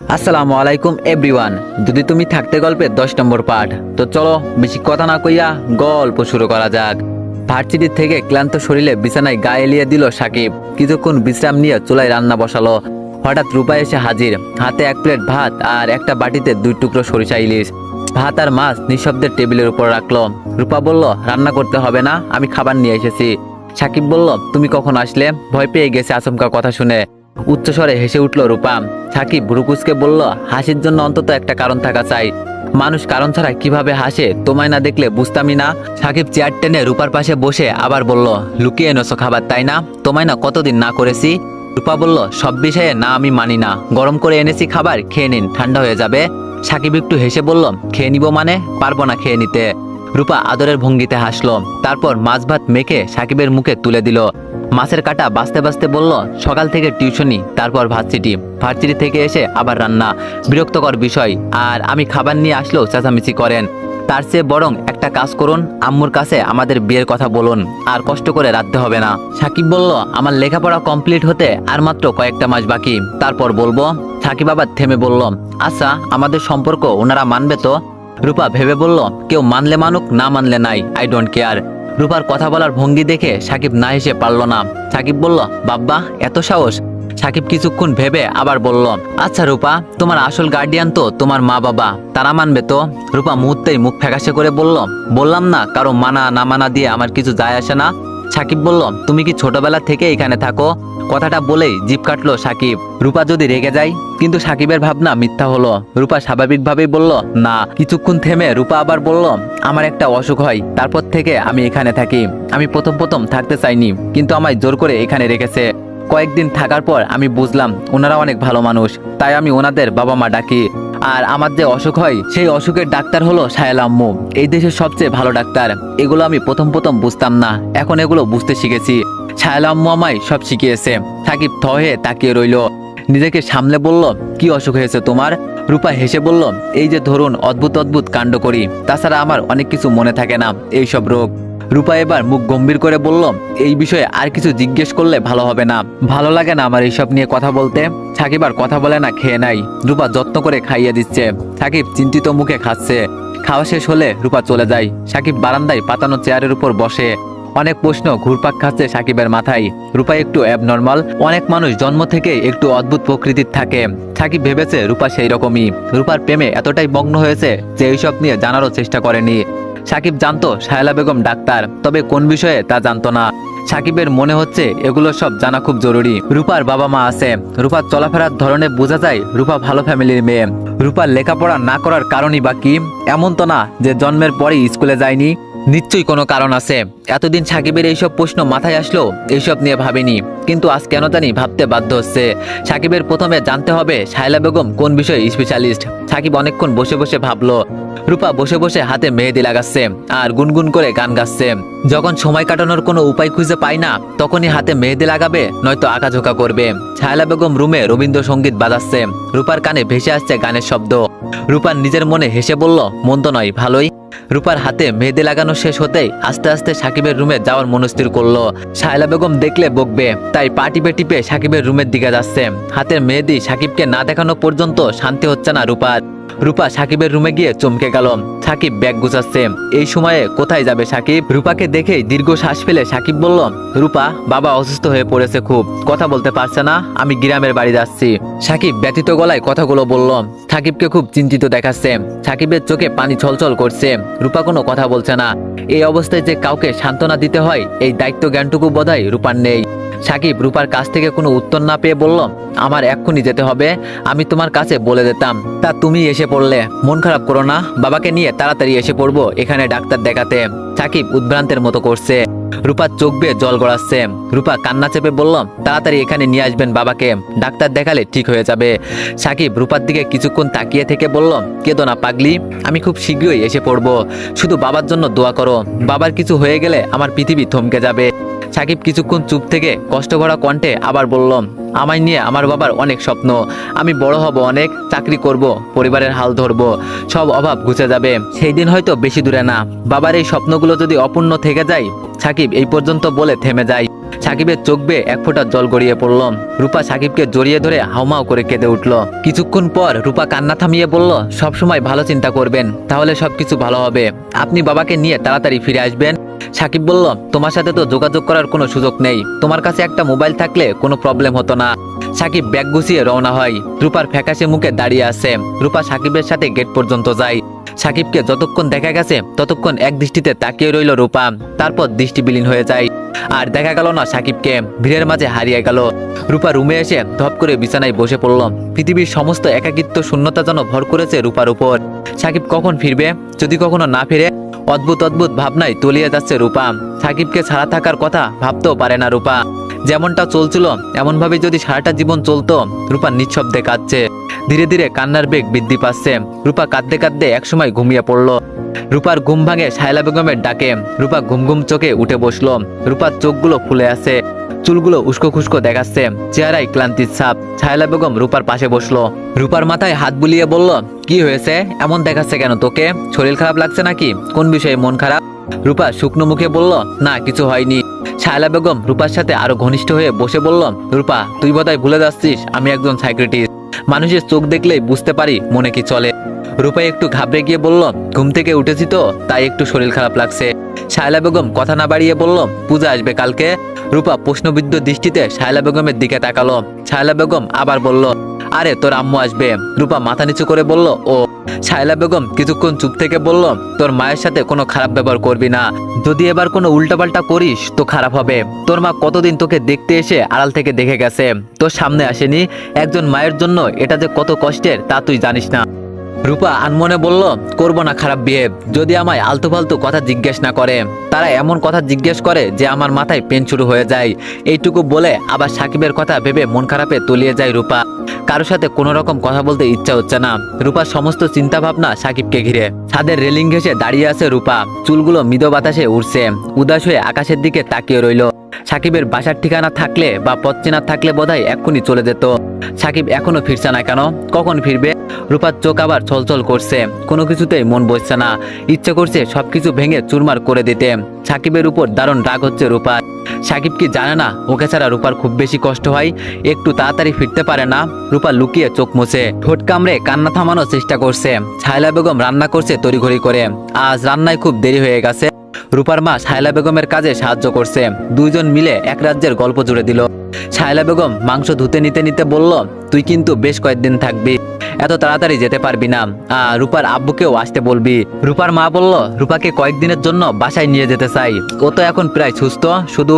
আসসালামু আলাইকুম এভরিওয়ান। যদি তুমি থাকতে গল্পের 10 নম্বর পার্ট। তো চলো বেশি কথা না কইয়া গল্প শুরু করা যাক। ভার্সিটি থেকে ক্লান্ত শরীরে বিছানায় গায়ে এলিয়ে দিল সাকিব। কিছুক্ষণ বিশ্রাম নিয়ে চুলায় রান্না বসালো। হঠাৎ রূপা এসে হাজির, হাতে 1 প্লেট ভাত আর একটা বাটিতে 2 টুকরো সরিষা ইলিশ। ভাত আর মাছ নিঃশব্দে টেবিলের উপর রাখলো। রূপা বলল, রান্না করতে হবে না, আমি খাবার নিয়ে এসেছি। সাকিব বলল, তুমি কখন আসলে? ভয় পেয়ে গেছে আচমকা কথা শুনে। উচ্চস্বরে হেসে উঠল রূপা। সাকিব ভ্রুকুচকে বলল, হাসির জন্য অন্তত একটা কারণ থাকা চাই। মানুষ কারণ ছাড়া কিভাবে হাসে, তোমায় না দেখলে বুঝতামই না। সাকিব চেয়ার টেনে রূপার পাশে বসে আবার বলল, লুকিয়ে এনেছো খাবার তাই না? তোমায় না কতদিন না করেছি। রূপা বলল, সব বিষয়ে না আমি মানি না, গরম করে এনেছি খাবার, খেয়ে নিন, ঠান্ডা হয়ে যাবে। সাকিব একটু হেসে বলল, খেয়ে নিব মানে? পারবো না খেয়ে নিতে। রূপা আদরের ভঙ্গিতে হাসলো, তারপর মাছ ভাত মেখে সাকিবের মুখে তুলে দিল। মাছের কাঁটা বাঁচতে বাঁচতে বলল, সকাল থেকে টিউশনি, তারপর ভার্সিটি থেকে এসে আবার রান্না, বিরক্তকর বিষয়। আর আমি খাবার নিয়ে আসলেও চেঁচামেচি করেন। তার চেয়ে বরং একটা কাজ করুন, আম্মুর কাছে আমাদের বিয়ের কথা বলুন, আর কষ্ট করে রাখতে হবে না। সাকিব বলল, আমার লেখাপড়া কমপ্লিট হতে আর মাত্র কয়েকটা মাস বাকি, তারপর বলবো। সাকিব আবার থেমে বলল, আচ্ছা আমাদের সম্পর্ক ওনারা মানবে তো? রূপা ভেবে বলল, কেউ মানলে মানুক, না মানলে নাই, আই ডোন্ট কেয়ার। রূপার কথা বলার ভঙ্গি দেখে সাকিব না হেসে পারল না। সাকিব বলল, বাব্বা এত সাহস? সাকিব কিছুক্ষণ ভেবে আবার বলল, আচ্ছা রূপা, তোমার আসল গার্ডিয়ান তো তোমার মা বাবা, তারা মানবে তো? রূপা মুহূর্তেই মুখ ফ্যাকাশে করে বলল, বললাম না কারো মানা না মানা দিয়ে আমার কিছু যায় আসে না। সাকিব বলল, তুমি কি ছোটবেলা থেকে এখানে থাকো? কথাটা বলেই জিভ কাটলো সাকিব। রূপা যদি রেগে যায়, কিন্তু সাকিবের ভাবনা মিথ্যা হলো। রূপা স্বাভাবিকভাবেই বলল, না। কিছুক্ষণ থেমে রূপা আবার বলল, আমার একটা অসুখ হয়, তারপর থেকে আমি এখানে থাকি। আমি প্রথম থাকতে চাইনি, কিন্তু আমায় জোর করে এখানে রেখেছে। কয়েকদিন থাকার পর আমি বুঝলাম ওনারা অনেক ভালো মানুষ, তাই আমি ওনাদের বাবা মা ডাকি। আর আমার যে অসুখ হয়, সেই অসুখের ডাক্তার হলো সাহেল আম্মু, এই দেশের সবচেয়ে ভালো ডাক্তার। এগুলো আমি প্রথম বুঝতাম না, এখন এগুলো বুঝতে শিখেছি। সাহেল আম্মু আমায় সব শিখিয়েছে। সাকিব থ হয়ে তাকিয়ে রইল, নিজেকে সামলে বলল, কি অসুখ হয়েছে তোমার? রূপা হেসে বলল, এই যে ধরুন অদ্ভুত কাণ্ড করি, তাছাড়া আমার অনেক কিছু মনে থাকে না, এইসব রোগ। রূপা এবার মুখ গম্ভীর করে বলল, এই বিষয়ে আর কিছু জিজ্ঞেস করলে ভালো হবে না, ভালো লাগে না আমার এইসব নিয়ে কথা বলতে। সাকিব আর কথা বলে না, খেয়ে নাই। রূপা যত্ন করে খাইয়ে দিচ্ছে। সাকিব চিন্তিত মুখে খাচ্ছে। খাওয়া শেষ হলে রূপা চলে যায়। সাকিব বারান্দায় পাতানো চেয়ারের উপর বসে। অনেক প্রশ্ন ঘুরপাক খাচ্ছে সাকিবের মাথায়। রূপা একটু অ্যাবনর্মাল, অনেক মানুষ জন্ম থেকে একটু অদ্ভুত প্রকৃতির থাকে। সাকিব ভেবেছে রূপা সেই রকমই। রূপার প্রেমে এতটাই মগ্ন হয়েছে যে এইসব নিয়ে জানারও চেষ্টা করেনি। সাকিব জানতো শায়লা বেগম ডাক্তার, তবে কোন বিষয়ে তা জানতো না। সাকিবের মনে হচ্ছে এগুলো সব জানা খুব জরুরি। রূপার বাবা মা আছে, রূপার চলাফেরার ধরনে বোঝা যায় রূপা ভালো ফ্যামিলির মেয়ে। রূপার লেখাপড়া না করার কারণই বা কি? এমন তো না যে জন্মের পরেই স্কুলে যায়নি, নিশ্চয়ই কোনো কারণ আছে। এতদিন সাকিবের এইসব প্রশ্ন মাথায় আসলো, এইসব নিয়ে ভাবিনি, কিন্তু আজ কেন জানি ভাবতে বাধ্য হচ্ছে। সাকিবের প্রথমে জানতে হবে শায়লা বেগম কোন বিষয়ে স্পেশালিস্ট। সাকিব অনেকক্ষণ বসে বসে ভাবলো। রূপা বসে বসে হাতে মেহেদি লাগাচ্ছে আর গুনগুন করে গান গাচ্ছে। যখন সময় কাটানোর কোনো উপায় খুঁজে পায় না, তখনই হাতে মেহেদি লাগাবে, নয়তো আঁকাঝোঁকা করবে। শায়লা বেগম রুমে রবীন্দ্রসঙ্গীত বাজাচ্ছে। রূপার কানে ভেসে আসছে গানের শব্দ। রূপার নিজের মনে হেসে বলল, মন্দ নয়, ভালোই। রূপার হাতে মেহেদি লাগানো শেষ হতেই আস্তে আস্তে সাকিবের রুমে যাওয়ার মনস্থির করলো। শায়লা বেগম দেখলে বকবে, তাই পা টিপে টিপে সাকিবের রুমের দিকে যাচ্ছে। হাতের মেহেদি সাকিবকে না দেখানো পর্যন্ত শান্তি হচ্ছে না রূপার। রূপা সাকিবের রুমে গিয়ে চমকে গেল। সাকিব ব্যাগ গুছাচ্ছে। এই সময়ে কোথায় যাবে সাকিব? রূপাকে দেখেই দীর্ঘ শ্বাস ফেলে সাকিব বলল, রূপা, বাবা অসুস্থ হয়ে পড়েছে, খুব কথা বলতে পারছে না, আমি গ্রামের বাড়ি যাচ্ছি। সাকিব ব্যথিত গলায় কথাগুলো বলল। সাকিবকে খুব চিন্তিত দেখাচ্ছে। সাকিবের চোখে পানি ছলছল করছে। রূপা কোনো কথা বলছে না। এই অবস্থায় যে কাউকে সান্ত্বনা দিতে হয়, এই দায়িত্ব জ্ঞানটুকু বোধহয় রূপার নেই। সাকিব রূপার কাছ থেকে কোনো উত্তর না পেয়ে বলল, আমার এক্ষুনি যেতে হবে, আমি তোমার কাছে বলে দিতাম, তা তুমি এসে পড়লে। মন খারাপ করো না, বাবাকে নিয়ে তাড়াতাড়ি এসে পড়বো এখানে ডাক্তার দেখাতে। সাকিব উদ্ভ্রান্তের মতো করছে। রূপার চোখ বেয়ে জল গড়াচ্ছে। রূপা কান্না চেপে বলল, তাড়াতাড়ি এখানে নিয়ে আসবেন বাবাকে, ডাক্তার দেখালে ঠিক হয়ে যাবে। সাকিব রূপার দিকে কিছুক্ষণ তাকিয়ে থেকে বলল, কেঁদো না পাগলি, আমি খুব শীঘ্রই এসে পড়বো, শুধু বাবার জন্য দোয়া করো। বাবার কিছু হয়ে গেলে আমার পৃথিবী থমকে যাবে। সাকিব কিছুক্ষণ চুপ থেকে কষ্ট ভরা কণ্ঠে আবার বলল, আমায় নিয়ে আমার বাবার অনেক স্বপ্ন, আমি বড় হব, অনেক চাকরি করব, পরিবারের হাল ধরব, সব অভাব ঘুচে যাবে। সেই দিন হয়তো বেশি দূরে না। বাবার এই স্বপ্নগুলো যদি অপূর্ণ থেকে যায়। সাকিব এই পর্যন্ত বলে থেমে যায়। সাকিবের চোখ বেয়ে এক ফোঁটা জল গড়িয়ে পড়ল। রূপা সাকিবকে জড়িয়ে ধরে হাউমাউ করে কেঁদে উঠল। কিছুক্ষণ পর রূপা কান্না থামিয়ে বলল, সবসময় ভালো চিন্তা করবেন, তাহলে সবকিছু ভালো হবে। আপনি বাবাকে নিয়ে তাড়াতাড়ি ফিরে আসবেন। সাকিব বলল, তোমার সাথে তো যোগাযোগ করার কোনো সুযোগ নেই, তোমার কাছে একটা মোবাইল থাকলে কোনো প্রবলেম হতো না। সাকিব ব্যাগ গুছিয়ে রওনা হয়। রূপার ফ্যাকাশে মুখে দাঁড়িয়ে আছে। রূপা সাকিবের সাথে গেট পর্যন্ত যায়। সাকিবকে যতক্ষণ দেখা গেছে ততক্ষণ এক দৃষ্টিতে তাকিয়ে রইল রূপা, তারপর দৃষ্টি বিলীন হয়ে যায়। আর দেখা গেল না সাকিবকে, ভিড়ের মাঝে হারিয়ে গেল। রূপা রুমে এসে ধপ করে বিছানায় বসে পড়ল। পৃথিবীর সমস্ত একাকিত্ব শূন্যতা যেন ভর করেছে রূপার উপর। সাকিব কখন ফিরবে? যদি কখনো না ফিরে? অদ্ভুত অদ্ভুত ভাবনায় তলিয়ে যাচ্ছে রূপা। সাকিবকে ছাড়া থাকার কথা ভাবতেও পারে না রূপা। যেমনটা চলছিল এমনভাবে যদি সারাটা জীবন চলতো। রূপা নিঃশব্দে কাঁদছে। ধীরে ধীরে কান্নার বেগ বৃদ্ধি পাচ্ছে। রূপা কাঁদতে কাঁদতে একসময় ঘুমিয়ে পড়ল। রূপার ঘুম ভাঙে শায়লা বেগমের ডাকে। রূপা ঘুম ঘুম চোখে উঠে বসলো। রূপার চোখগুলো ফুলে আছে, চুলগুলো উস্কো খুস্কো দেখাচ্ছে, চেহারায় ক্লান্তির ছাপ। শায়লা বেগম রূপার পাশে বসলো। রূপার মাথায় হাত বুলিয়ে বলল, কি হয়েছে? এমন দেখাচ্ছে কেন তোকে? শরীর খারাপ লাগছে নাকি? কোন বিষয়ে মন খারাপ? রূপা শুকনো মুখে বলল, না কিছু হয়নি। শায়লা বেগম রূপার সাথে আরো ঘনিষ্ঠ হয়ে বসে বলল, রূপা তুই বোধহয় ভুলে যাচ্ছিস আমি একজন সাইকিয়াট্রিস্ট। মানুষের চোখ দেখলেই বুঝতে পারি মনে কি চলে। রূপা একটু ঘাবড়ে গিয়ে বলল, ঘুম থেকে উঠেছি তো তাই একটু শরীর খারাপ লাগছে। শায়লা বেগম কথা না বাড়িয়ে বলল, পূজা আসবে কালকে? রূপা প্রশ্নবিদ্ধ দৃষ্টিতে শায়লা বেগমের দিকে তাকালো। শায়লা বেগম আবার বলল, আরে তোর আম্মু আসবে। রূপা মাথা নিচু করে বলল, ও। শায়লা বেগম কিছুক্ষণ চুপ থেকে বলল, তোর মায়ের সাথে কোনো খারাপ ব্যবহার করবি না, যদি এবার কোনো উল্টাপাল্টা করিস তো খারাপ হবে। তোর মা কতদিন তোকে দেখতে এসে আড়াল থেকে দেখে গেছে, তোর সামনে আসেনি। একজন মায়ের জন্য এটা যে কত কষ্টের তা তুই জানিস না। রূপা আনমনে বলল, করবো না খারাপ বিহেভ, যদি আমায় আলতু ফালতু কথা জিজ্ঞেস না করে। তারা এমন কথা জিজ্ঞেস করে যে আমার মাথায় পেন শুরু হয়ে যায়। এইটুকু বলে আবার সাকিবের কথা ভেবে মন খারাপে তলিয়ে যায় রূপা। কারোর সাথে কোনো রকম কথা বলতে ইচ্ছা হচ্ছে না। রূপার সমস্ত চিন্তা ভাবনা সাকিবকে ঘিরে। ছাদের রেলিং ঘেঁষে দাঁড়িয়ে আছে রূপা, চুলগুলো মৃদু বাতাসে উড়ছে। উদাস হয়ে আকাশের দিকে তাকিয়ে রইল। সাকিবের বাসার ঠিকানা থাকলে বা পথ চেনা থাকলে বোধহয় এক্ষুনি চলে যেত। সাকিব এখনো ফিরছে না কেন? কখন ফিরবে? রূপার চোখ আবার ছলছল করছে। কোনো কিছুতেই মন বসছে না। ইচ্ছে করছে সবকিছু ভেঙে চুরমার করে দিতে। সাকিবের উপর দারুণ রাগ হচ্ছে রূপার। সাকিব কি জানে না ওকে ছাড়া রূপার খুব বেশি কষ্ট হয়? একটু তাড়াতাড়ি ফিরতে পারে না? রূপা লুকিয়ে চোখ মুছে ঠোঁট কামড়ে কান্না থামানোর চেষ্টা করছে। শায়লা বেগম রান্না করছে তড়িঘড়ি করে। আজ রান্নায় খুব দেরি হয়ে গেছে। রূপার মা শায়লা বেগমের কাজে সাহায্য করছে। দুইজন মিলে এক রাজ্যের গল্প জুড়ে দিল। শায়লা বেগম মাংস ধুতে নিতে নিতে বলল, তুই কিন্তু বেশ কয়েকদিন থাকবি, এত তাড়াতাড়ি যেতে পারবি না। রূপার আব্বুকেও আসতে বলবি। রূপার মা বলল, রূপাকে কয়েকদিনের জন্য বাসায় নিয়ে যেতে চাই, ও তো এখন প্রায় সুস্থ। শুধু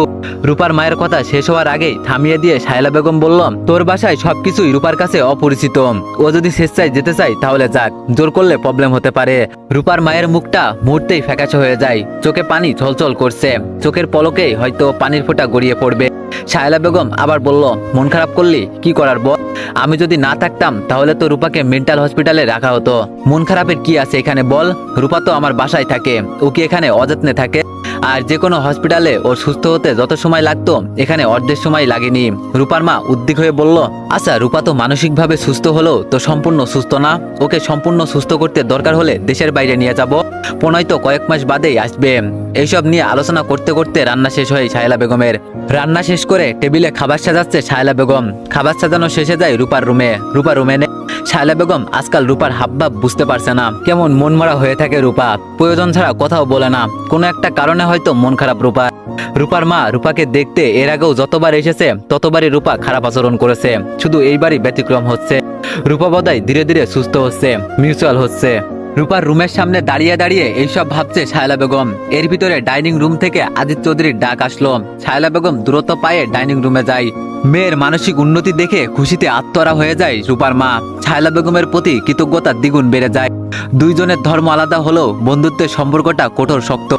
রূপার মায়ের কথা শেষ হওয়ার আগেই থামিয়ে দিয়ে শায়লা বেগম বলল, তোর বাসায় সবকিছুই রূপার কাছে অপরিচিত, ও যদি স্বেচ্ছায় যেতে চাই তাহলে যাক, জোর করলে প্রবলেম হতে পারে। রূপার মায়ের মুখটা মুহূর্তেই ফ্যাকাশে হয়ে যায়, চোখে পানি ছলছল করছে। চোখের পলকেই হয়তো পানির ফোঁটা গড়িয়ে পড়বে। শায়লা বেগম আবার বলল, মন খারাপ করলি? কি করার বল? আমি যদি না থাকতাম তাহলে তো রূপাকে মেন্টাল হসপিটালে রাখা হতো। মন খারাপের কি আছে এখানে বল? রূপা তো আমার বাসায় থাকে, ও কি এখানে অযত্নে থাকে? আর যে কোনো হসপিটালে ওর সুস্থ হতে যত সময় লাগতো এখানে অর্ধেক সময় লাগেনি। রূপার মা উদ্বিগ্ন হয়ে বলল, আচ্ছা রূপা তো মানসিকভাবে সুস্থ হলেও তো সম্পূর্ণ সুস্থ না। ওকে সম্পূর্ণ সুস্থ করতে দরকার হলে দেশের বাইরে নিয়ে যাব, তো কয়েক মাস বাদেই আসবে। এইসব নিয়ে আলোচনা করতে করতে রান্না শেষ হয় শায়লা বেগমের। রান্না শেষ করে টেবিলে খাবার সাজাচ্ছে শায়লা বেগম। খাবার সাজানো শেষে যায় রূপার রুমে। রূপা রুমে নেই। শায়লা বেগম আজকাল রূপার হাবভাব বুঝতে পারছে না। কেমন মনমরা হয়ে থাকে রূপা, প্রয়োজন ছাড়া কথাও বলে না। কোনো একটা কারণে হয়তো মন খারাপ রূপা। রূপার মা রূপাকে দেখতে এর আগেও যতবার এসেছে ততবারই রূপা খারাপ আচরণ করেছে, শুধু এইবারই ব্যতিক্রম হচ্ছে। রূপা বোধহয় ধীরে ধীরে সুস্থ হচ্ছে, মিউচুয়াল হচ্ছে। রূপার রুমের সামনে দাঁড়িয়ে দাঁড়িয়ে এইসব ভাবছে শায়লা বেগম। এর ভিতরে ডাইনিং রুম থেকে আদিত চৌধুরীর ডাক আসলো। শায়লা বেগম দ্রুত পায়ে ডাইনিং রুমে যায়। মেয়ের মানসিক উন্নতি দেখে খুশিতে আত্মহারা হয়ে যায় রূপার মা। শায়লা বেগমের প্রতি কৃতজ্ঞতা দ্বিগুণ বেড়ে যায়। দুইজনের ধর্ম আলাদা হলেও বন্ধুত্বের সম্পর্কটা কঠোর শক্ত,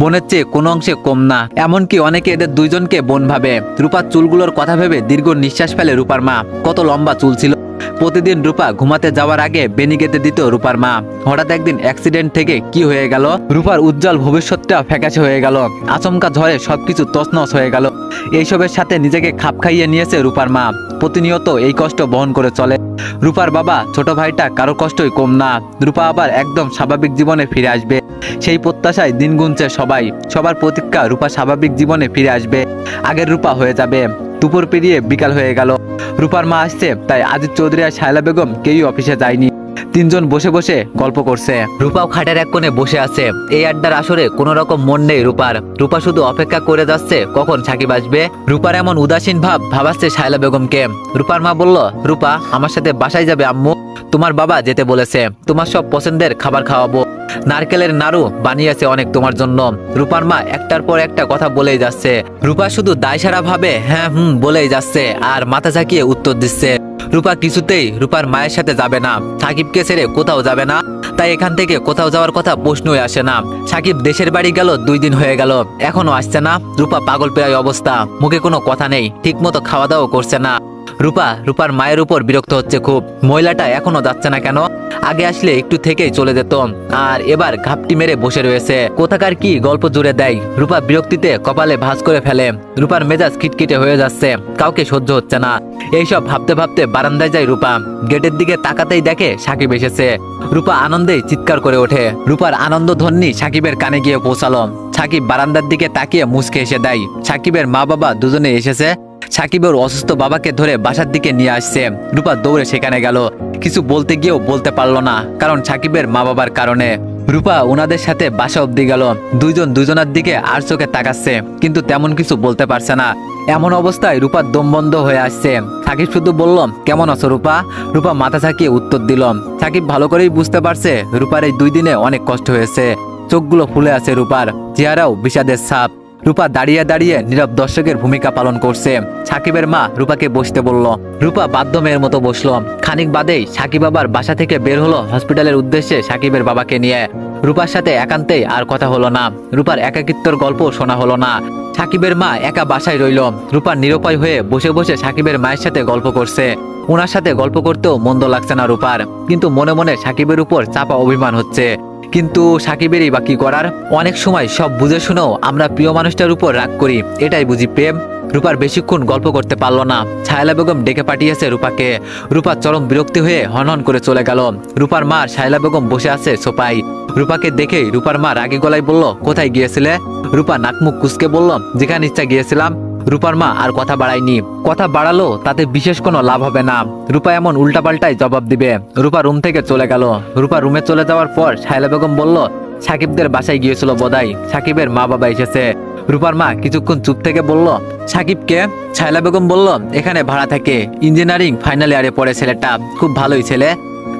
বোনের চেয়ে কোনো অংশে কম না। এমনকি অনেকে এদের দুইজনকে বোন ভাবে। রূপার চুলগুলোর কথা ভেবে দীর্ঘ নিঃশ্বাস ফেলে রূপার মা। কত লম্বা চুল ছিল। প্রতিদিন রূপা ঘুমাতে যাওয়ার আগে বেনি গেঁথে দিত রূপার মা। হঠাৎ একদিন অ্যাক্সিডেন্ট থেকে কি হয়ে গেল, রূপার উজ্জ্বল ভবিষ্যৎটা ফ্যাকাশে হয়ে গেল। আচমকা ঝড়ে সবকিছু তছনছ হয়ে গেল। এইসবের সাথে নিজেকে খাপ খাইয়ে নিয়েছে রূপার মা। প্রতিনিয়ত এই কষ্ট বহন করে চলে। রূপার বাবা ছোট ভাইটা কারো কষ্টই কম না। রূপা আবার একদম স্বাভাবিক জীবনে ফিরে আসবে, সেই প্রত্যাশায় দিন গুনছে সবাই। সবার প্রতীক্ষা রূপা স্বাভাবিক জীবনে ফিরে আসবে, আগের রূপা হয়ে যাবে। দুপুর পেরিয়ে বিকাল হয়ে গেল। রূপার মা আসছে, তাই আজিজ চৌধুরী আর শায়লা বেগম কেউই অফিসে যায়নি। তিনজন বসে বসে গল্প করছে। রূপাও খাটের এক কোণে বসে আছে। এই আড্ডার আসরে কোনো রকম মন নেই রূপার। রূপা শুধু অপেক্ষা করে যাচ্ছে কখন সাকিব আসবে। রূপার এমন উদাসীন ভাব ভাবাচ্ছে শায়লা বেগমকে। রূপার মা বলল, রূপা আমার সাথে বাসায় যাবে আম্মু, তোমার বাবা যেতে বলেছে, তোমার সব পছন্দের খাবার খাওয়াবো, নারকেলের নাড়ু বানিয়েছে অনেক তোমার জন্য। রূপার মা একটার পর একটা কথা বলেই যাচ্ছে। রূপা শুধু দায়সারা ভাবে হ্যাঁ বলেই যাচ্ছে আর মাথা ঝাঁকিয়ে উত্তর দিচ্ছে। রূপা কিছুতেই রূপার মায়ের সাথে যাবে না, সাকিবকে ছেড়ে কোথাও যাবে না। তাই এখান থেকে কোথাও যাওয়ার কথা প্রশ্নই আসে না। সাকিব দেশের বাড়ি গেল 2 দিন হয়ে গেল, এখনো আসছে না। রূপা পাগল প্রায় অবস্থা, মুখে কোনো কথা নেই, ঠিক মতো খাওয়া দাওয়া করছে না। রূপার মায়ের উপর বিরক্ত হচ্ছে খুব। মহিলাটা এখনো যাচ্ছে না কেন? আগে আসলে একটু থেকেই চলে যেত, আর এবার ঘাপটি মেরে বসে রয়েছে। কোথাকার কি গল্প জুড়ে দেয়। রূপা বিরক্তিতে কপালে ভাঁজ করে ফেলে। রূপার মেজাজ খিটখিটে হয়ে যাচ্ছে, কাউকে সহ্য হচ্ছে না। এইসব ভাবতে ভাবতে বারান্দায় যায় রূপা। গেটের দিকে তাকাতেই দেখে সাকিব এসেছে। রূপা আনন্দে চিৎকার করে ওঠে। রূপার আনন্দ ধ্বনি সাকিবের কানে গিয়ে পৌঁছালো। সাকিব বারান্দার দিকে তাকিয়ে মুচকে এসে দেয়। সাকিবের মা বাবা দুজনে এসেছে। সাকিবের অসুস্থ বাবাকে ধরে বাসার দিকে নিয়ে আসছে। রূপা দৌড়ে সেখানে গেল। কিছু বলতে গিয়েও বলতে পারলো না, কারণ সাকিবের মা বাবার কারণে। রূপা ওনাদের সাথে বাসা অব্দি গেল। দুইজন দুজনের দিকে আর চোখে তাকাচ্ছে, কিন্তু তেমন কিছু বলতে পারছে না। এমন অবস্থায় রূপার দম বন্ধ হয়ে আসছে। সাকিব শুধু বলল, কেমন আছো রূপা? রূপা মাথা ঝাঁকিয়ে উত্তর দিল। সাকিব ভালো করেই বুঝতে পারছে রূপার এই 2 দিনে অনেক কষ্ট হয়েছে। চোখগুলো ফুলে আছে রূপার, চেহারাও বিষাদের ছাপ। রূপা দাঁড়িয়ে দাঁড়িয়ে নীরব দর্শকের ভূমিকা পালন করছে। সাকিবের মা রূপাকে বসতে বলল। রূপা বাধ্য মেয়ের মতো বসলো। খানিক বাদেই সাকিব আবার বাসা থেকে বের হলো হসপিটালের উদ্দেশ্যে সাকিবের বাবাকে নিয়ে। রূপার সাথে একান্তেই আর কথা হলো না। রূপার একাকিত্বর গল্প শোনা হলো না। সাকিবের মা একা বাসায় রইল। রূপার নিরুপায় হয়ে বসে বসে সাকিবের মায়ের সাথে গল্প করছে। ওনার সাথে গল্প করতেও মন্দ লাগছে না রূপার, কিন্তু মনে মনে সাকিবের উপর চাপা অভিমান হচ্ছে। কিন্তু সাকিবেরই বা কি করার? অনেক সময় সব বুঝে শুনেও আমরা প্রিয় মানুষটার উপর রাগ করি, এটাই বুঝি প্রেম। রূপার বেশিক্ষণ গল্প করতে পারলো না। শায়লা বেগম ডেকে পাঠিয়েছে রূপাকে। রূপা চরম বিরক্তি হয়ে হনহন করে চলে গেল। রূপার মা শায়লা বেগম বসে আছে সোফায়। রূপাকে দেখেই রূপার মা রাগী গলায় বলল, কোথায় গিয়েছিলে? রূপা নাকমুখ কুঁচকে বলল, যেখানে ইচ্ছা গিয়েছিলাম। রূপার মা আর কথা বাড়ায়নি। কথা বাড়ালো তাতে বিশেষ কোনো লাভ হবে না। রূপা এমন উল্টাপাল্টাই জবাব দিবে। রূপা রুম থেকে চলে গেল। রূপা রুমে চলে যাওয়ার পর শায়লা বেগম বলল, সাকিবদের বাসায় গিয়েছিল বোধহয়, সাকিবের মা বাবা এসেছে। রূপার মা কিছুক্ষণ চুপ থেকে বলল, সাকিবকে? শায়লা বেগম বলল, এখানে ভাড়া থাকে, ইঞ্জিনিয়ারিং ফাইনাল ইয়ারে পড়ে ছেলেটা, খুব ভালোই ছেলে।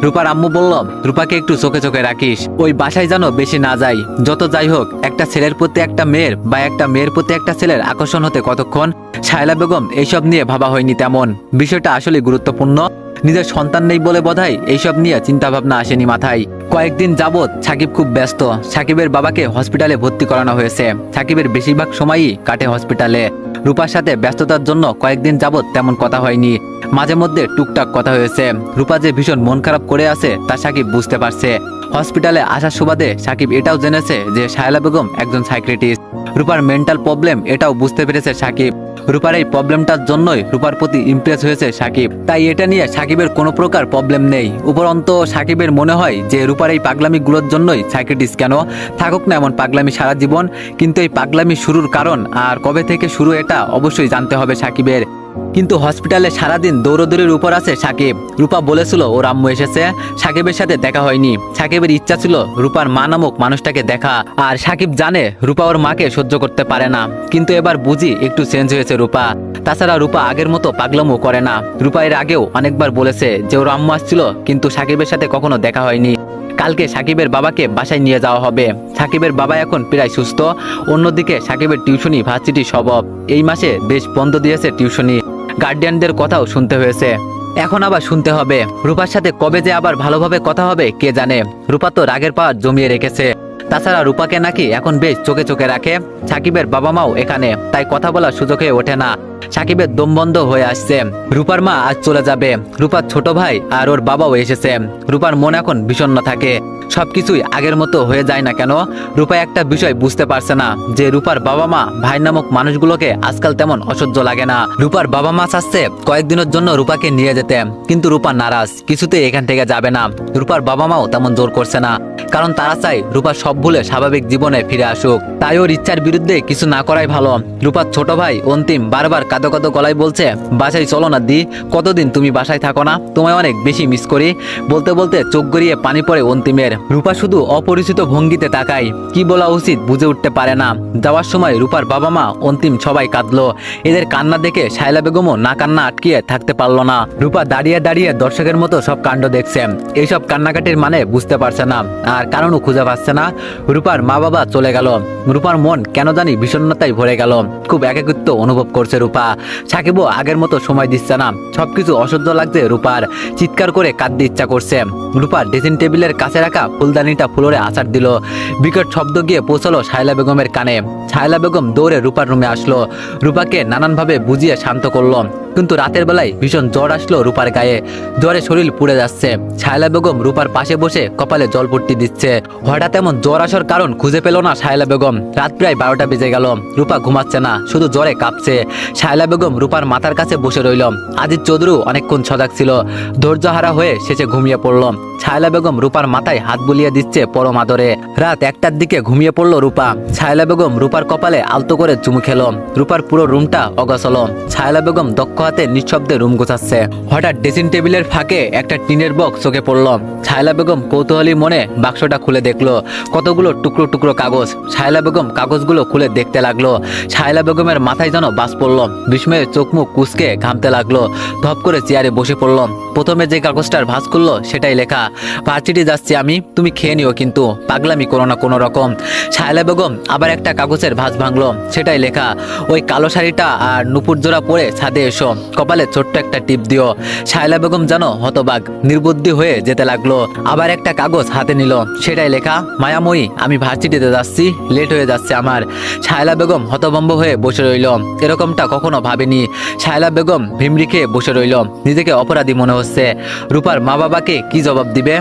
রূপার আম্মু বলল, রূপাকে একটু চোখে চোখে রাখিস, ওই বাসায় যেন বেশি না যায়। যত যাই হোক, একটা ছেলের প্রতি একটা মেয়ের বা একটা মেয়ের প্রতি একটা ছেলের আকর্ষণ হতে কতক্ষণ? শায়লা বেগম এইসব নিয়ে ভাবা হয়নি তেমন। বিষয়টা আসলে গুরুত্বপূর্ণ। নিজের সন্তান নেই বলে বোধহয় এইসব নিয়ে চিন্তা ভাবনা আসেনি মাথায়। কয়েকদিন যাবৎ সাকিব খুব ব্যস্ত। সাকিবের বাবাকে হসপিটালে ভর্তি করানো হয়েছে। সাকিবের বেশিরভাগ সময়ই কাটে হসপিটালে। রূপার সাথে ব্যস্ততার জন্য কয়েকদিন যাবৎ তেমন কথা হয়নি। মাঝে মধ্যে টুকটাক কথা হয়েছে। রূপা যে ভীষণ মন খারাপ করে আছে তা সাকিব বুঝতে পারছে। হসপিটালে আসার সুবাদে সাকিব এটাও জেনেছে যে শায়লা বেগম একজন সাইকিয়াট্রিস্ট। রূপার মেন্টাল প্রবলেম এটাও বুঝতে পেরেছে সাকিব। রূপার এই প্রবলেমটার জন্যই রূপার প্রতি ইমপ্রেস হয়েছে সাকিব। তাই এটা নিয়ে সাকিবের কোনো প্রকার প্রবলেম নেই। উপরন্ত সাকিবের মনে হয় যে রূপার এই পাগলামিগুলোর জন্যই সাইকিয়াট্রিস্ট কেন থাকুক না এমন পাগলামি সারা জীবন, কিন্তু এই পাগলামি শুরুর কারণ আর কবে থেকে শুরু এটা অবশ্যই জানতে হবে সাকিবের। কিন্তু হসপিটালে সারাদিন দৌড়দৌড়ির উপর আছে সাকিব। রূপা বলেছিল ওর আম্মু এসেছে, সাকিবের সাথে দেখা হয়নি। সাকিবের ইচ্ছা ছিল রূপার মা নামক মানুষটাকে দেখা, আর সাকিব জানে রূপা ওর মাকে সহ্য করতে পারে না। কিন্তু এবার বুঝি একটু চেঞ্জ হয়েছে রূপা। তাছাড়া রূপা আগের মতো পাগলামো করে না। রূপা এর আগেও অনেকবার বলেছে যে ওর আম্মু আসছিল, কিন্তু সাকিবের সাথে কখনো দেখা হয়নি। কালকে সাকিবের বাবাকে বাসায় নিয়ে যাওয়া হবে। সাকিবের বাবা এখন প্রায় সুস্থ। অন্যদিকে সাকিবের টিউশনি ভার্সিটি সবব এই মাসে বেশ বন্ধ দিয়েছে টিউশনি। গার্ডিয়ানদের কথাও শুনতে হয়েছে, এখন আবার শুনতে হবে। রূপার সাথে কবে যে আবার ভালোভাবে কথা হবে কে জানে। রূপা তো রাগের পাহাড় জমিয়ে রেখেছে। তাছাড়া রূপাকে নাকি এখন বেশ চোখে চোখে রাখে। সাকিবের বাবা মাও এখানে, তাই কথা বলার সুযোগ হয়ে ওঠে না। সাকিবের দম বন্ধ হয়ে আসছে। রূপার মা আজ চলে যাবে, রূপার ছোট ভাই আর ওর বাবাও এসেছে। রূপার মন এখন বিষণ্ণ থাকে। সবকিছুই আগের মতো হয়ে যায় না কেন? রূপা একটা বিষয় বুঝতে পারছে না যে রূপার বাবা মা ভাই নামক মানুষগুলোকে আজকাল তেমন অসহ্য লাগে না। রূপার বাবা মা চাচ্ছে কয়েকদিনের জন্য রূপাকে নিয়ে যেতে, কিন্তু রূপা নারাজ, কিছুতেই এখান থেকে যাবে না। রূপার বাবা মাও তেমন জোর করছে না, কারণ তারা চায় রূপা সব ভুলে স্বাভাবিক জীবনে ফিরে আসুক। তাই ওর ইচ্ছার বিরুদ্ধে কিছু না করাই ভালো। রূপার ছোট ভাই অন্তিম বারবার কাঁদো কাঁদো গলায় বলছে, বাসায় চলো না দি, কতদিন তুমি বাসায় থাকো না, তোমায় অনেক বেশি মিস করি। বলতে বলতে চোখ গড়িয়ে পানি পড়ে অন্তিমের। রূপা শুধু অপরিচিত ভঙ্গিতে তাকায়, কি বলা উচিত বুঝে উঠতে পারে না। যাওয়ার সময় রূপার বাবা মা অন্তিম সবাই কাঁদলো। এদের কান্না দেখে শায়লা বেগমও না কান্না আটকিয়ে থাকতে পারলো না। রূপা দাঁড়িয়ে দাঁড়িয়ে দর্শকের মতো সব কাণ্ড দেখছে। এইসব কান্নাকাটির মানে বুঝতে পারছে না, আর কারণও খুঁজে পাচ্ছে না। রূপার মা বাবা চলে গেল। রূপার মন কেন জানি বিষণ্ণতায় ভরে গেল। খুব একাকিত্ব অনুভব করছে রূপা। সাকিবও আগের মতো সময় দিচ্ছে না। সবকিছু অসহ্য লাগছে রূপার। চিৎকার করে কাঁদতে ইচ্ছা করছে। রূপার ড্রেসিং টেবিলের কাছে রাখা ফুলদানিটা ফ্লোরে আছাড় দিল। বিকট শব্দ গিয়ে পৌঁছলো শায়লা বেগমের কানে। শায়লা বেগম দৌড়ে রূপার রুমে আসলো। রূপাকে নানানভাবে বুঝিয়ে শান্ত করলো, কিন্তু রাতের বেলায় ভীষণ জ্বর আসলো রূপার গায়ে। জ্বরে শরীর পুড়ে যাচ্ছে। শায়লা বেগম রূপার পাশে বসে কপালে জলপট্টি দিচ্ছে। হঠাৎ এমন জ্বর আসার কারণ খুঁজে পেল না শায়লা বেগম। রাত প্রায় 12টা বেজে গেল। রূপা ঘুমাচ্ছে না, শুধু জ্বরে কাঁপছে। শায়লা বেগম রূপার মাথার কাছে বসে রইল। আজিজ চৌধুরী অনেকক্ষণ সজাগ ছিল, ধৈর্যহারা হয়ে শেষে ঘুমিয়ে পড়ল। শায়লা বেগম রূপার মাথায় হাত বুলিয়ে দিচ্ছে পরম আদরে। রাত 1টার দিকে ঘুমিয়ে পড়ল রূপা। শায়লা বেগম রূপার কপালে আলতো করে চুমু খেল। রূপার পুরো রুমটা অগোছাল। শায়লা বেগম দক্ষ হাতে নিঃশব্দে রুম গোছাচ্ছে। হঠাৎ ড্রেসিং টেবিলের ফাঁকে একটা টিনের বক্স চোখে পড়ল। শায়লা বেগম কৌতূহলী মনে বাক্সটা খুলে দেখলো। কতগুলো টুকরো টুকরো কাগজ। শায়লা বেগম কাগজগুলো খুলে দেখতে লাগলো। শায়লা বেগমের মাথায় যেন বাজ পড়ল। বিস্ময়ে চোখ মুখ কুঁচকে ঘামতে লাগলো। ধপ করে চেয়ারে বসে পড়ল। প্রথমে যে কাগজটার ভাঁজ করলো সেটাই লেখা, ভার্সিটি যাচ্ছি আমি, তুমি খেয়ে নিও, কিন্তু পাগলামি করো না কোনো রকম। শায়লা বেগম আবার একটা কাগজের ভাঁজ ভাঙলো। সেটাই লেখা, ওই কালো শাড়িটা আর নুপুর জোড়া পরে ছাদে এসো, কপালে ছোট্ট একটা টিপ দিও। শায়লা বেগম যেন হতবাক, নির্বুদ্ধি হয়ে যেতে লাগলো। আবার একটা কাগজ হাতে নিল। সেটাই লেখা, মায়াময়ী আমি ভার্সিটিতে যাচ্ছি, লেট হয়ে যাচ্ছে আমার। শায়লা বেগম হতভম্ব হয়ে বসে রইল। এরকমটা কখনো ভাবেনি। শায়লা বেগম ভিমরি খেয়ে বসে রইল। নিজেকে অপরাধী মনে হচ্ছে। রূপার মা বাবাকে কি জবাব দিবে?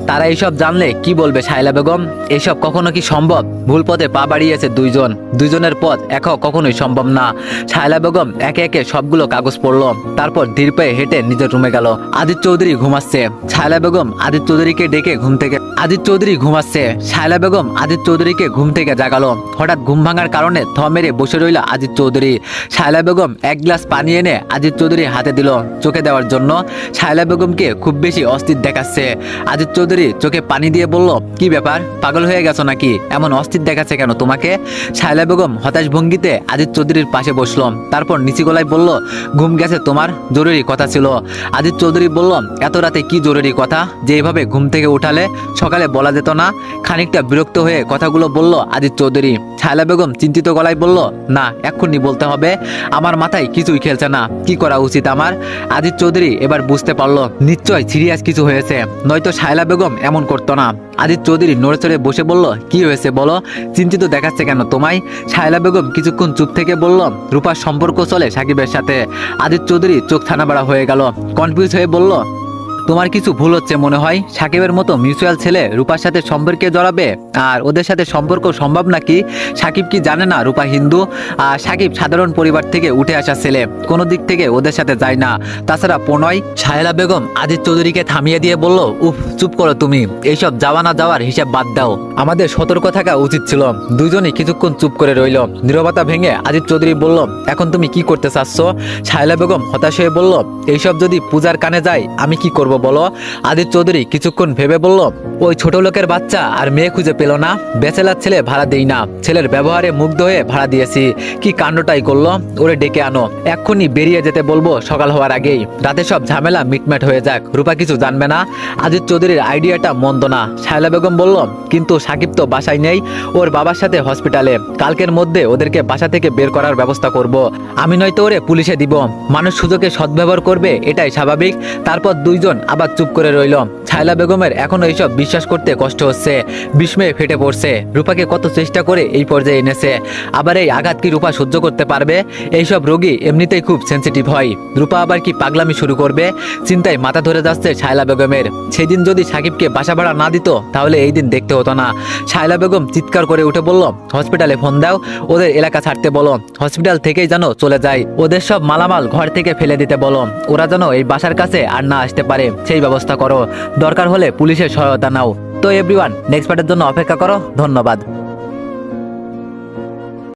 তারা এইসব জানলে কি বলবে শায়লা বেগম? এইসব কখনো কি সম্ভব? ভুল পথে পা বাড়িয়েছে দুইজন, দুইজনের পথ একা কখনোই সম্ভব না। শায়লা বেগম একে একে সবগুলো কাগজ পড়লো। তারপর ধীর পায়ে হেঁটে নিজের রুমে গেল। আজিজ চৌধুরী ঘুমাচ্ছে। শায়লা বেগম আজিজ চৌধুরীকে ডেকে ঘুম থেকে আজিজ চৌধুরী ঘুমাচ্ছে। শায়লা বেগম আজিজ চৌধুরীকে ঘুম থেকে জাগালো। হঠাৎ ঘুম ভাঙার কারণে থ মেরে বসে রইল আজিজ চৌধুরী। শায়লা বেগম এক গ্লাস পানি এনে আজিজ চৌধুরী হাতে দিল চোখে দেওয়ার জন্য। শায়লা বেগমকে খুব বেশি অস্থির দেখাচ্ছে। আজিজ চৌধুরী চোখে পানি দিয়ে বলল, কি ব্যাপার, পাগল হয়ে গেছো নাকি? এমন অস্থির দেখাচ্ছে কেন তোমাকে? শায়লা বেগম হতাশ ভঙ্গিতে আজিজ চৌধুরীর পাশে বসলো। তারপর নিচি গলায় বলল, ঘুম গেছে তোমার? জরুরি কথা ছিল। আজিজ চৌধুরী বলল, এত রাতে কি জরুরি কথা যে এভাবে ঘুম থেকে উঠালে? সকালে বলা যেত না? খানিকটা বিরক্ত হয়ে কথাগুলো বলল আজিজ চৌধুরী। শায়লা বেগম চিন্তিত গলায় বলল, না, এক্ষুনি বলতে হবে, আমার মাথায় কিছুই খেলছে না, কি করা উচিত আমার? আজিজ চৌধুরী এবার বুঝতে পারলো নিশ্চয় সিরিয়াস কিছু হয়েছে, নয়তো শায়লা বেগম এমন করতো না। আজিজ চৌধুরী নড়ে চড়ে বসে বলল, কি হয়েছে বলো, চিন্তিত দেখাচ্ছে কেন তোমায়? শায়লা বেগম কিছুক্ষণ চুপ থেকে বলল, রূপার সম্পর্ক চলে সাকিবের সাথে। আজিজ চৌধুরী চোখ ছানাবাড়া হয়ে গেল, কনফিউজ হয়ে বলল, তোমার কিছু ভুল হচ্ছে মনে হয়। সাকিবের মতো মিউচুয়াল ছেলে রূপার সাথে সম্পর্কে জড়াবে? আর ওদের সাথে সম্পর্ক সম্ভব নাকি? সাকিব কি জানে না রূপা হিন্দু? আর সাকিব সাধারণ পরিবার থেকে উঠে আসা ছেলে, কোনো দিক থেকে ওদের সাথে যায় না। তাছাড়া প্রণয়। শায়লা বেগম আজিজ চৌধুরীকে থামিয়ে দিয়ে বলল, উফ, চুপ করো তুমি, এইসব যাওয়া না যাওয়ার হিসাব বাদ দাও, আমাদের সতর্ক থাকা উচিত ছিল। দুইজনই কিছুক্ষণ চুপ করে রইল। নীরবতা ভেঙে আজিজ চৌধুরী বলল, এখন তুমি কি করতে চাচ্ছ? শায়লা বেগম হতাশ হয়ে বলল, এইসব যদি পূজার কানে যায় আমি কি করব বলো? আজিজ চৌধুরী কিছুক্ষণ ভেবে বলল, ওই ছোট লোকের বাচ্চা আর মেয়ে খুঁজে পেল না, ব্যাচেলার ছেলে ভাড়া দেই না, ছেলের ব্যবহারে মুগ্ধ হয়ে ভাড়া দিয়েছি, কি কাণ্ডটাই করলো, ওরে ডেকে আনো, এক্ষুনি বেরিয়ে যেতে বলবো সকাল হওয়ার আগেই, রাতে সব ঝামেলা মিটমাট হয়ে যাক, রূপা কিছু জানবে না। আজিজ চৌধুরীর আইডিয়াটা মন্দ না। শায়লা বেগম বলল, কিন্তু সাকিব তো বাসায় নেই, ওর বাবার সাথে হসপিটালে, কালকের মধ্যে ওদেরকে বাসা থেকে বের করার ব্যবস্থা করব, আমি নয়তো ওরে পুলিশে দিব, মানুষ সুযোগে সদ্ব্যবহার করবে, এটাই স্বাভাবিক। তারপর দুইজন আবার চুপ করে রইল। শায়লা বেগমের এখনো এইসব নিঃশ্বাস করতে কষ্ট হচ্ছে, বিস্ময়ে ফেটে পড়ছে। রূপাকে কত চেষ্টা করে এই পর্যায়ে এনেছে, আবার এই আঘাত কি রূপা সহ্য করতে পারবে? এইসব রোগী এমনিতেই খুব সেন্সিটিভ হয়, রূপা আবার কি পাগলামি শুরু করবে? চিন্তায় মাথা ধরে যাচ্ছে শায়লা বেগমের। সেই দিন যদি সাকিবকে বাসা ভাড়া না দিত তাহলে এই দিন দেখতে হতো না। শায়লা বেগম চিৎকার করে উঠে বলল, হসপিটালে ফোন দাও, ওদের এলাকা ছাড়তে বলো, হসপিটাল থেকেই যেন চলে যায়, ওদের সব মালামাল ঘর থেকে ফেলে দিতে বলো, ওরা যেন এই বাসার কাছে আর না আসতে পারে সেই ব্যবস্থা করো, দরকার হলে পুলিশের সহায়তা নাও। তো এভরিওয়ান, নেক্সট পার্টের জন্য অপেক্ষা করো। ধন্যবাদ।